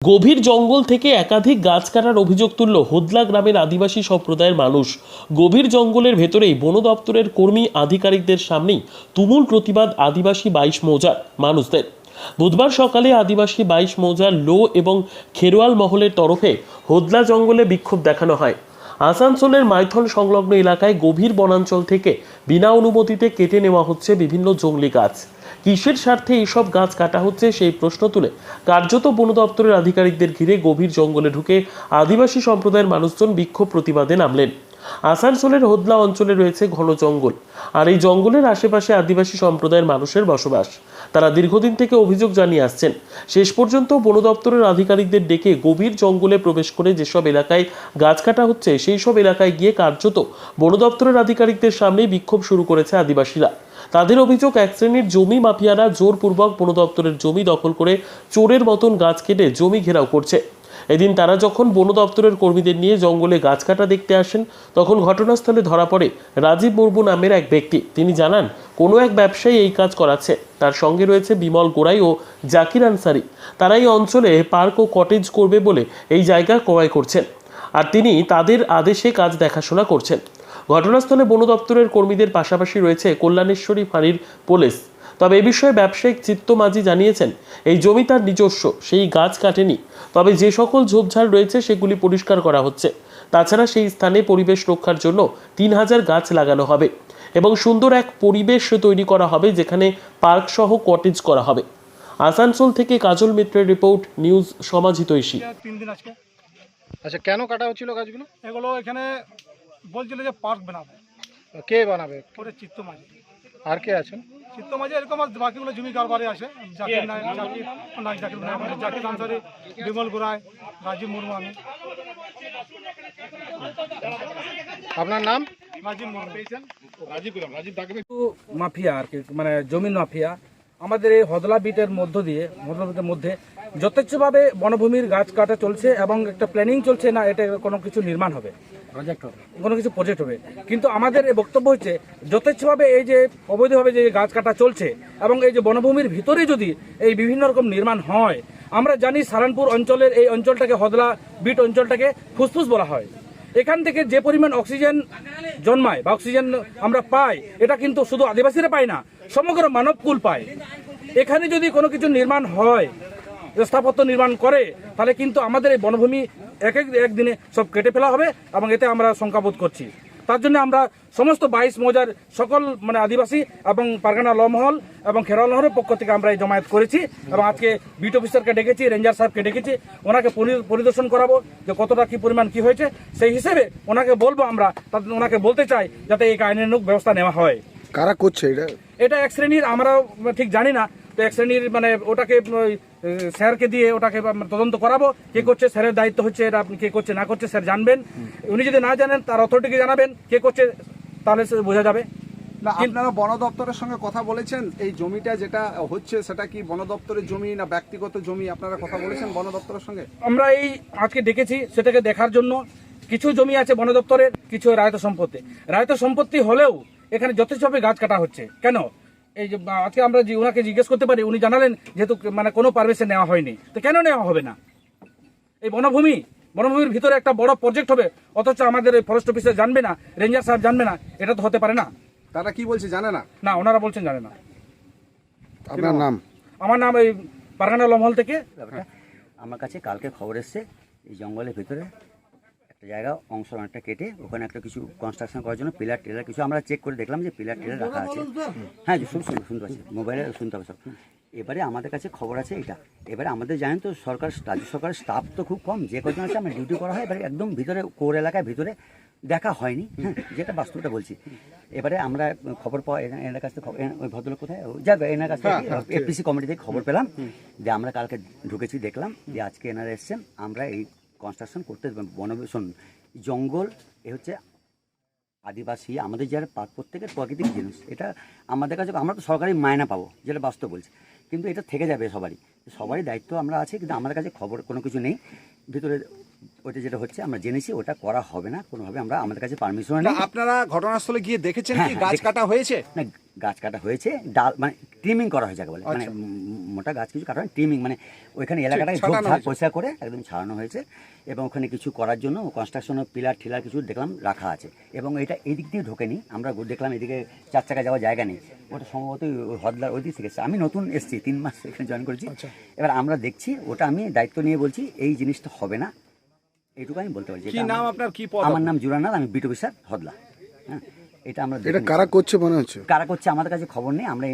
গভীর জঙ্গল থেকে একাধিক গাছ কাটার অভিযোগ তুলল হোদলা গ্রামের আদিবাসী সম্প্রদায়ের মানুষ। গভীর জঙ্গলের ভেতরেই বন দপ্তরের কর্মী আধিকারিকদের সামনেই তুমুল প্রতিবাদ আদিবাসী 22 মৌজার মানুষদের। বুধবার সকালে আদিবাসী 22 মৌজার লো এবং খেরোয়াল মহলের তরফে হোদলা জঙ্গলে বিক্ষোভ দেখানো হয়। আসানসোলের মাইথন সংলগ্ন এলাকায় গভীর বনাঞ্চল থেকে বিনা অনুমতিতে কেটে নেওয়া হচ্ছে বিভিন্ন জংলি গাছ। কিসের স্বার্থে এইসব গাছ কাটা হচ্ছে সেই প্রশ্ন তুলে কার্যত বন দপ্তরের আধিকারিকদের ঘিরে গভীর জঙ্গলে ঢুকে আদিবাসী সম্প্রদায়ের মানুষজন বিক্ষোভ প্রতিবাদে নামলেন। আসানসোলের হোদলা অঞ্চলে রয়েছে ঘন জঙ্গল, আর এই জঙ্গলের আশেপাশে আদিবাসী সম্প্রদায়ের মানুষের বসবাস। তারা দীর্ঘদিন থেকে অভিযোগ জানিয়ে আসছেন। শেষ পর্যন্ত বন দপ্তরের আধিকারিকদের ডেকে গভীর জঙ্গলে প্রবেশ করে যেসব এলাকায় গাছ কাটা হচ্ছে সেই সব এলাকায় গিয়ে কার্যত বন দপ্তরের আধিকারিকদের সামনেই বিক্ষোভ শুরু করেছে আদিবাসীরা। তাদের অভিযোগ, এক শ্রেণীর জমি মাফিয়ারা জোরপূর্বক বন দপ্তরের জমি দখল করে চোরের মতন গাছ কেটে জমি ঘেরাও করছে। এদিন তারা যখন বন দপ্তরের কর্মীদের নিয়ে জঙ্গলে গাছ কাটা দেখতে আসেন, তখন ঘটনাস্থলে ধরা পড়ে রাজীব মুর্মু নামের এক ব্যক্তি। তিনি জানান, কোনো এক ব্যবসায়ী এই কাজ করাচ্ছে। তার সঙ্গে রয়েছে বিমল গোড়াই ও জাকির আনসারি। তারা এই অঞ্চলে পার্ক ও কটেজ করবে বলে এই জায়গা ক্রয় করছেন, আর তিনি তাদের আদেশে কাজ দেখাশোনা করছেন। ঘটনাস্থলে বন দপ্তরের কর্মীদের পাশাপাশি রয়েছে কল্যাণেশ্বরী ফাঁড়ির পুলিশ। তবে এ বিষয়ে ব্যবসায়িক চিত্ত মাঝি জানিয়েছেন, এই জমি তার নিজস্ব, সেই গাছ কাটেনি। তবে যে সকল ঝোপঝাড় রয়েছে সেগুলি পরিষ্কার করা হচ্ছে। তাছাড়া সেই স্থানে পরিবেশ রক্ষার জন্য 3000 গাছ লাগানো হবে এবং সুন্দর এক পরিবেশ তৈরি করা হবে, যেখানে পার্ক সহ কটেজ করা হবে। আসানসোল থেকে কাজল মিত্রের রিপোর্ট, নিউজ সমাজহিতৈষী। 3 দিন আজকে আচ্ছা, কেন কাটা হচ্ছিল গাছগুলো? এগুলো এখানে বলছিল যে পার্ক বানাবে। কে বানাবে? করে চিত্ত মাঝি। আর কে আছেন? চিত্ত মাঝি এরকম আর বাকিগুলো জমি কারবারে আসে। জাকির নাই, জাকির আনসারি, বিমল গোড়াই, রাজীব মুর্মু। আমি আপনার নাম? রাজীব মুর্মু। মাফিয়া আর কি, মানে জমিন মাফিয়া আমাদের এই হদলা বিটের মধ্যে যথেচ্ছভাবে বনভূমির গাছ কাটা চলছে এবং একটা প্ল্যানিং চলছে, না এটা কোনো কিছু নির্মাণ হবে, কোনো কিছু প্রজেক্ট হবে। কিন্তু আমাদের এই বক্তব্য হচ্ছে, যথেচ্ছভাবে এই যে অবৈধভাবে যে গাছ কাটা চলছে এবং এই যে বনভূমির ভিতরে যদি এই বিভিন্ন রকম নির্মাণ হয়, আমরা জানি সারানপুর অঞ্চলের এই অঞ্চলটাকে, হদলা বিট অঞ্চলটাকে ফুসফুস বলা হয়। এখান থেকে যে পরিমাণ অক্সিজেন জন্মায় বা অক্সিজেন আমরা পাই, এটা কিন্তু শুধু আদিবাসীরা পায় না, সমগ্র মানবকুল পায়। এখানে যদি কোনো কিছু নির্মাণ হয়, স্থাপত্য নির্মাণ করে, তাহলে কিন্তু আমাদের এই বনভূমি একদিনে সব কেটে ফেলা হবে এবং এতে আমরা শঙ্কাবোধ করছি। তার জন্য আমরা সমস্ত 22 মৌজার সকল আদিবাসী এবং পারগানা ল মহল এবং খেরোয়াল মহলের পক্ষ থেকে আমরা এই জমায়েত করেছি এবং আজকে বিট অফিসারকে ডেকেছি, রেঞ্জার সাহেবকে ডেকেছি, ওনাকে পরিদর্শন করাবো যে কতটা কি পরিমাণ কি হয়েছে। সেই হিসেবে ওনাকে বলবো, আমরা ওনাকে বলতে চাই যাতে এই আইনানুগ ব্যবস্থা নেওয়া হয়। কারা করছে এটা এক শ্রেণীর, আমরা ঠিক জানি না, তো এক শ্রেণীর ওটাকে স্যারকে দিয়ে ওটাকে তদন্ত করাবো। কে করছে, স্যারের দায়িত্ব হচ্ছে এটা। আপনি কে করছে না করছে স্যার জানবেন। উনি যদি না জানেন, তার অথরিটিকে জানাবেন কে করছে, তাহলে বোঝা যাবে। না, আপনারা বন দপ্তরের সঙ্গে কথা বলেছেন? এই জমিটা যেটা হচ্ছে সেটা কি বন দপ্তরের জমি না ব্যক্তিগত জমি? আপনারা কথা বলেছেন বন দপ্তরের সঙ্গে? আমরা এই আজকে ডেকেছি সেটাকে দেখার জন্য। কিছু জমি আছে বন দপ্তরের, কিছু রায়ত সম্পত্তি। রায়ত সম্পত্তি হলেও এখানে যথেষ্টভাবে গাছ কাটা হচ্ছে কেন? এই যে আজকে আমরা ওনাকে জিজ্ঞেস করতে পারি, উনি জানালেন যেহেতু কোনো পারমিশন নেওয়া হয়নি, তো কেন নেওয়া হবে না? এই বনভূমির ভিতরে একটা বড় প্রজেক্ট হবে, অথচ আমাদের এই ফরেস্ট অফিসার জানবে না, রেঞ্জার সাহেব জানবে না, এটা তো হতে পারে না। তারা কি বলছে জানে না? না, ওনারা বলছেন জানে না। আপনার নাম? আমার নাম এই পারগানা লমহল থেকে। আমার কাছে কালকে খবর এসছে, এই জঙ্গলের ভিতরে একটা জায়গা অংশ অনেকটা কেটে ওখানে একটা কিছু কনস্ট্রাকশন করার জন্য পিলার টিলার কিছু আমরা চেক করে দেখলাম যে পিলার টিলার রাখা আছে। হ্যাঁ, শুনতে পাচ্ছি, মোবাইলে শুনতে হবে সব। এবারে আমাদের কাছে খবর আছে এটা। এবারে আমাদের জানেন তো, রাজ্য সরকারের স্টাফ তো খুব কম, যে কজন আছে আমরা ডিউটি করা হয়। এবারে একদম ভিতরে কোর এলাকায় ভিতরে দেখা হয়নি, হ্যাঁ, যেটা বাস্তবটা বলছি। এবারে আমরা খবর পাওয়া এনার কাছ থেকে, ওই ভদ্রলোক কোথায় যাক, এনার কাছ থেকে এফপিসি কমিটি থেকে খবর পেলাম যে আমরা কালকে ঢুকেছি, দেখলাম যে আজকে এনারা এসছেন, আমরা এই কনস্ট্রাকশন করতে বনবেশন জঙ্গল এ হচ্ছে আদিবাসী আমাদের যারা প্রত্যেকের প্রাকৃতিক জিনিস। এটা আমাদের কাছে, আমরা তো সরকারি মায়না পাবো, যেটা বাস্তব বলছি, কিন্তু এটা থেকে যাবে সবারই দায়িত্ব আমরা আছে। কিন্তু আমাদের কাছে খবর কোনো কিছু নেই, ভিতরে ওটা যেটা হচ্ছে আমরা জেনেছি ওটা করা হবে না কোনোভাবে, আমরা আমাদের কাছে পারমিশন তা নেই। আপনারা ঘটনাস্থলে গিয়ে দেখেছেন কি হ্যাঁ, গাছ দেখেছি। কাটা হয়েছে? না, গাছ কাটা হয়েছে, ডাল মানে ট্রিমিং করা হয়েছে যাকে বলে, মানে আচ্ছা। মোটা গাছ কিছু কাটা হয়, ট্রিমিং মানে ওইখানে এলাকাটাকে ছাড়ানো ঝোপঝাড় হয়েছে। পরিষ্কার করে একদম ছাড়ানো হয়েছে এবং ওখানে কিছু করার জন্য কনস্ট্রাকশনের পিলার ঠিলার কিছু দেখলাম রাখা আছে এবং এটা এদিক দিয়ে ঢোকেনি, আমরা দেখলাম এদিকে 4 চাকা যাওয়ার জায়গা নেই, ওটা সম্ভবত ওই হদলার ওই দিক থেকে এসেছে। আমি নতুন এসেছি, 3 মাস এখানে জয়েন করেছি। এবার আমরা দেখছি, ওটা আমি দায়িত্ব নিয়ে বলছি এই জিনিসটা হবে না, এইটুকু আমি বলতে পারছি। কি নাম আপনার, কি পদ? আমার নাম জুরানাথ, আমি বিট অফিসার হদলা। হ্যাঁ, এটা আমরা এটা কারা করছে মনে হচ্ছে? কারা করছে আমাদের কাছে খবর নেই, আমরা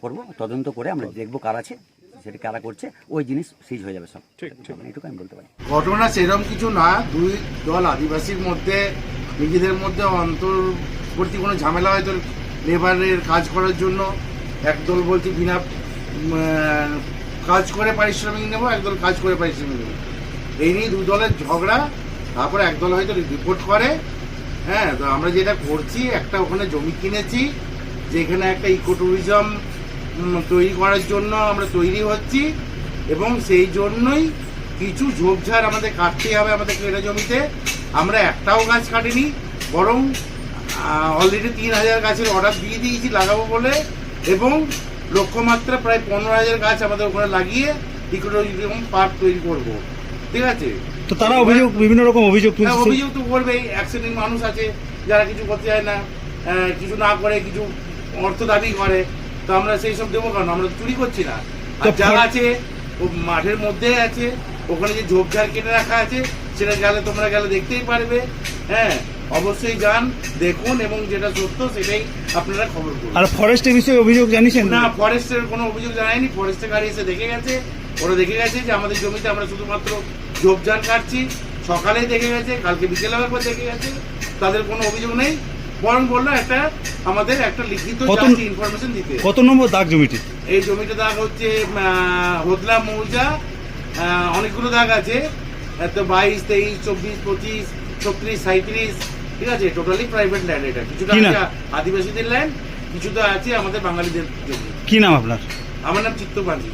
করবো তদন্ত করে আমরা দেখবো কারা আছে, সেটা কারা করছে, ওই জিনিস সিজ হয়ে যাবে সব। ঠিক ঠিক। এটুকু আমি বলতে পারি। ঘটনা সেরকম কিছু না, দুই দল আদিবাসীর মধ্যে নিজেদের মধ্যে অন্তর্বর্তী কোনো ঝামেলা হয়তো লেবারের কাজ করার জন্য একদল বলছে বিনা কাজ করে পারিশ্রমিক নেবো, একদল কাজ করে পারিশ্রমিক নেবো, এই নিয়ে দুই দলের ঝগড়া। তারপরে একদল হয়তো রিপোর্ট করে। হ্যাঁ, তো আমরা যেটা করছি, একটা ওখানে জমি কিনেছি যেখানে একটা ইকো ট্যুরিজম তৈরি করার জন্য আমরা তৈরি হচ্ছি এবং সেই জন্যই কিছু ঝোপঝাড় আমাদের কাটতেই হবে আমাদের কেনা জমিতে। আমরা একটাও গাছ কাটিনি, বরং অলরেডি 3000 গাছের অর্ডার দিয়ে দিয়েছি লাগাবো বলে এবং লক্ষ্যমাত্রা প্রায় 15,000 গাছ আমাদের ওখানে লাগিয়ে ইকো ট্যুরিজম পার্ক তৈরি করব। ঠিক আছে? তো তারা অভিযোগ, বিভিন্ন রকম অভিযোগ হ্যাঁ, তুলছে। অভিযোগ তো করবেই। অ্যাক্সিডেন্ট মানুষ আছে যারা কিছু করতে চায় না, কিছু না করে কিছু অর্থ দাবি করে, তো আমরা সেই সব দেবো কারণ আমরা তো চুরি করছি না। আর যা আছে ও মাঠের মধ্যে আছে, ওখানে যে ঝোপঝাড় কেটে রাখা আছে সেটা গেলে তোমরা গেলে দেখতেই পারবে। হ্যাঁ, অবশ্যই যান, দেখুন এবং যেটা সত্য সেটাই আপনারা খবর করুন। আর ফরেস্টের বিষয়ে অভিযোগ জানিয়েছেন? না, ফরেস্টের কোনো অভিযোগ জানায়নি। ফরেস্টের গাড়ি এসে দেখে গেছে, ওরা দেখে গেছে যে আমাদের জমিতে আমরা শুধুমাত্র ঝোপঝাড় কাটছি, সকালেই দেখে গেছে, কালকে বিকেলেও একবার দেখে গেছে, তাদের কোনো অভিযোগ নেই। বরং বললো একটা আমাদের একটা লিখিত ইনফরমেশন দিতে। কত নম্বর দাগ জমিটি? এই জমিটা দাগ হচ্ছে হদলা মৌজা, অনেকগুলো দাগ আছে, তো 22, 23, 24, 25, 36, 37, ঠিক আছে, টোটালি প্রাইভেট ল্যান্ড। এটা কিছুটা কি নাম? আছে আদিবাসীদের ল্যান্ড, কিছুটা আছে আমাদের বাঙালিদের জমি। কি নাম আপনার? আমার নাম চিত্তপাঞ্জি।